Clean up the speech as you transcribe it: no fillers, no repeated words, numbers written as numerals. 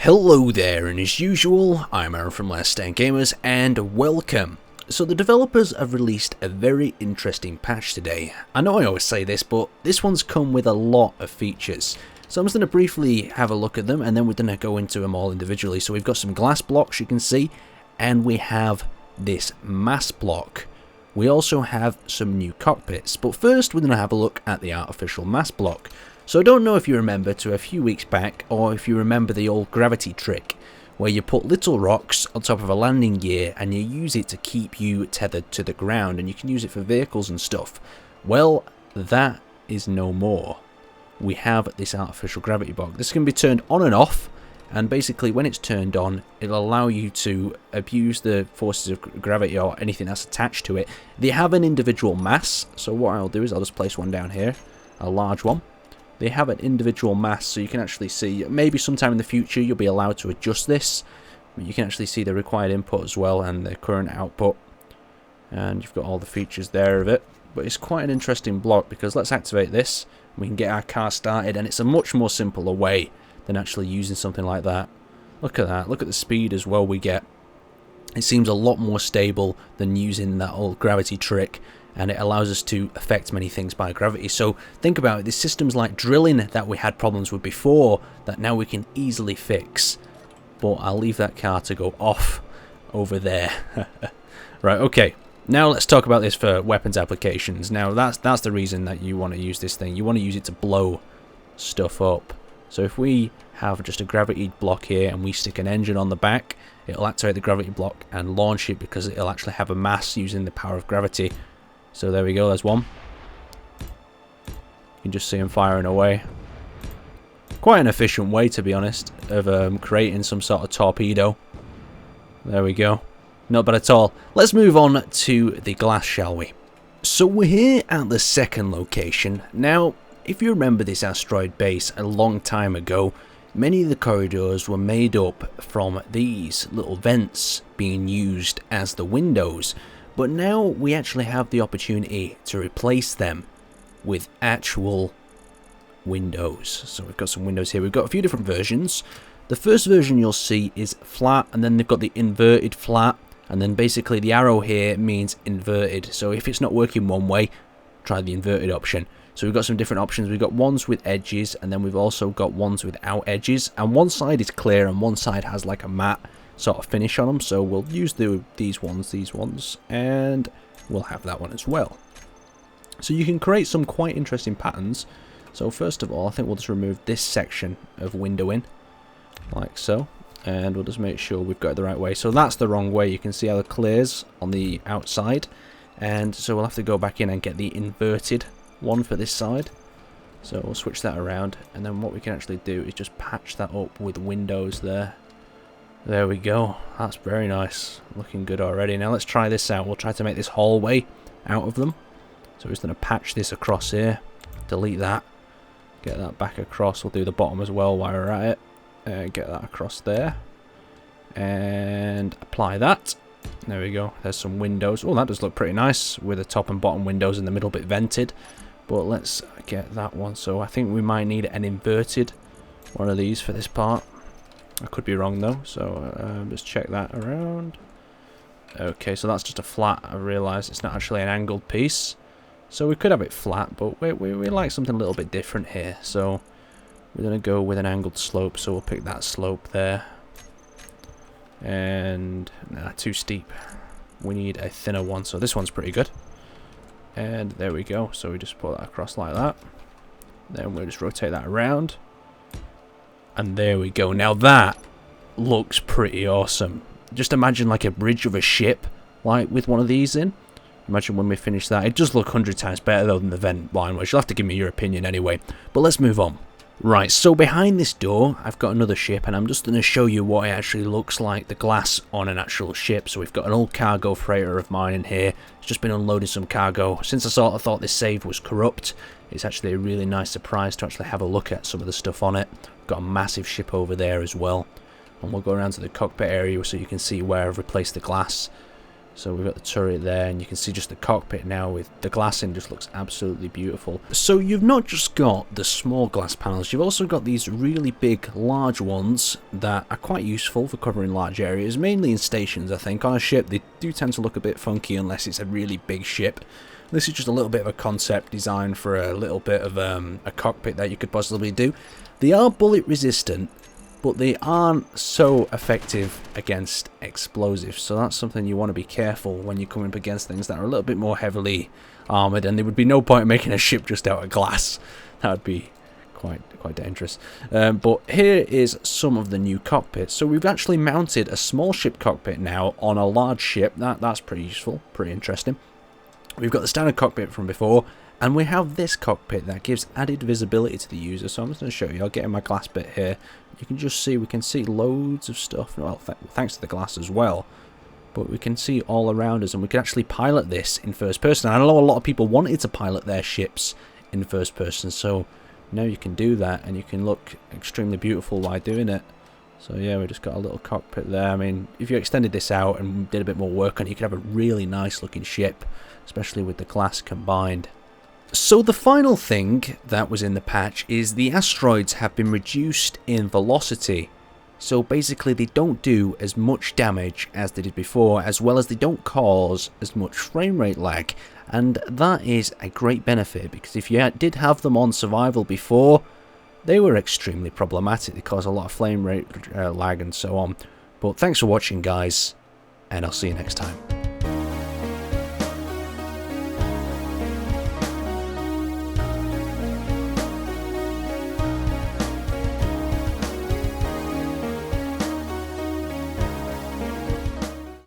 Hello there, and as usual, I'm Aaron from Last Stand Gamers, and welcome. So the developers have released a very interesting patch today. I know I always say this, but this one's come with a lot of features. So I'm just going to briefly have a look at them, and then we're going to go into them all individually. So we've got some glass blocks, you can see, and we have this mass block. We also have some new cockpits, but first we're going to have a look at the artificial mass block. So I don't know if you remember to a few weeks back, or if you remember the old gravity trick, where you put little rocks on top of a landing gear and you use it to keep you tethered to the ground, and you can use it for vehicles and stuff. Well, that is no more. We have this artificial gravity block. This can be turned on and off, and basically when it's turned on, it'll allow you to abuse the forces of gravity or anything that's attached to it. They have an individual mass, so what I'll do is I'll just place one down here, a large one. They have an individual mass, so you can actually see, maybe sometime in the future you'll be allowed to adjust this. You can actually see the required input as well and the current output. And you've got all the features there of it. But it's quite an interesting block, because let's activate this. We can get our car started, and it's a much more simpler way than actually using something like that. Look at that, look at the speed as well we get. It seems a lot more stable than using that old gravity trick, and it allows us to affect many things by gravity. So think about it, there's systems like drilling that we had problems with before that now we can easily fix. But I'll leave that car to go off over there. Right, okay. Now let's talk about this for weapons applications. Now that's the reason that you want to use this thing. You want to use it to blow stuff up. So if we have just a gravity block here and we stick an engine on the back, it'll activate the gravity block and launch it, because it'll actually have a mass using the power of gravity. So there we go, there's one. You can just see him firing away. Quite an efficient way, to be honest, of creating some sort of torpedo. There we go. Not bad at all. Let's move on to the glass, shall we? So we're here at the second location. Now, if you remember this asteroid base a long time ago, many of the corridors were made up from these little vents being used as the windows. But now we actually have the opportunity to replace them with actual windows. So we've got some windows here. We've got a few different versions. The first version you'll see is flat, and then they've got the inverted flat, and then basically the arrow here means inverted. So if it's not working one way, try the inverted option. So we've got some different options. We've got ones with edges, and then we've also got ones without edges. And one side is clear, and one side has like a matte sort of finish on them. So we'll use these ones, and we'll have that one as well. So you can create some quite interesting patterns. So first of all, I think we'll just remove this section of windowing, like so. And we'll just make sure we've got it the right way. So that's the wrong way. You can see how it clears on the outside. And so we'll have to go back in and get the inverted one for this side. So we'll switch that around, and then what we can actually do is just patch that up with windows there. There we go. That's very nice. Looking good already. Now let's try this out. We'll try to make this hallway out of them. So we're just going to patch this across here. Delete that. Get that back across. We'll do the bottom as well while we're at it. Get that across there. And apply that. There we go. There's some windows. Oh, that does look pretty nice with the top and bottom windows in the middle bit vented. But let's get that one. So I think we might need an inverted one of these for this part. I could be wrong though, so just check that around. Okay, so that's just a flat. I realised it's not actually an angled piece. So we could have it flat, but we like something a little bit different here. So we're going to go with an angled slope, so we'll pick that slope there. And nah, too steep. We need a thinner one, so this one's pretty good. And there we go. So we just put that across like that. Then we'll just rotate that around. And there we go. Now that looks pretty awesome. Just imagine like a bridge of a ship, like with one of these in. Imagine when we finish that. It does look 100 times better though than the vent line, which you'll have to give me your opinion anyway. But let's move on. Right, so behind this door, I've got another ship, and I'm just going to show you what it actually looks like, the glass on an actual ship. So we've got an old cargo freighter of mine in here. It's just been unloading some cargo. Since I sort of thought this save was corrupt, it's actually a really nice surprise to actually have a look at some of the stuff on it. Got a massive ship over there as well. And we'll go around to the cockpit area so you can see where I've replaced the glass. So we've got the turret there, and you can see just the cockpit now with the glass in. Just looks absolutely beautiful. So you've not just got the small glass panels, you've also got these really big, large ones that are quite useful for covering large areas, mainly in stations, I think. On a ship, they do tend to look a bit funky unless it's a really big ship. This is just a little bit of a concept design for a little bit of a cockpit that you could possibly do. They are bullet resistant, but they aren't so effective against explosives, so that's something you want to be careful when you're coming up against things that are a little bit more heavily armoured, and there would be no point in making a ship just out of glass. That would be quite dangerous. But here is some of the new cockpits. So we've actually mounted a small ship cockpit now on a large ship. That's pretty useful, pretty interesting. We've got the standard cockpit from before, and we have this cockpit that gives added visibility to the user. So I'm just going to show you. I'll get in my glass bit here. You can just see, we can see loads of stuff. Well, thanks to the glass as well. But we can see all around us, and we can actually pilot this in first person. And I know a lot of people wanted to pilot their ships in first person, so now you can do that, and you can look extremely beautiful while doing it. So yeah, we just got a little cockpit there. I mean, if you extended this out and did a bit more work on it, you could have a really nice looking ship, especially with the glass combined. So the final thing that was in the patch is the asteroids have been reduced in velocity. So basically they don't do as much damage as they did before, as well as they don't cause as much frame rate lag. And that is a great benefit, because if you did have them on survival before, they were extremely problematic. They cause a lot of frame rate lag and so on. But thanks for watching, guys, and I'll see you next time.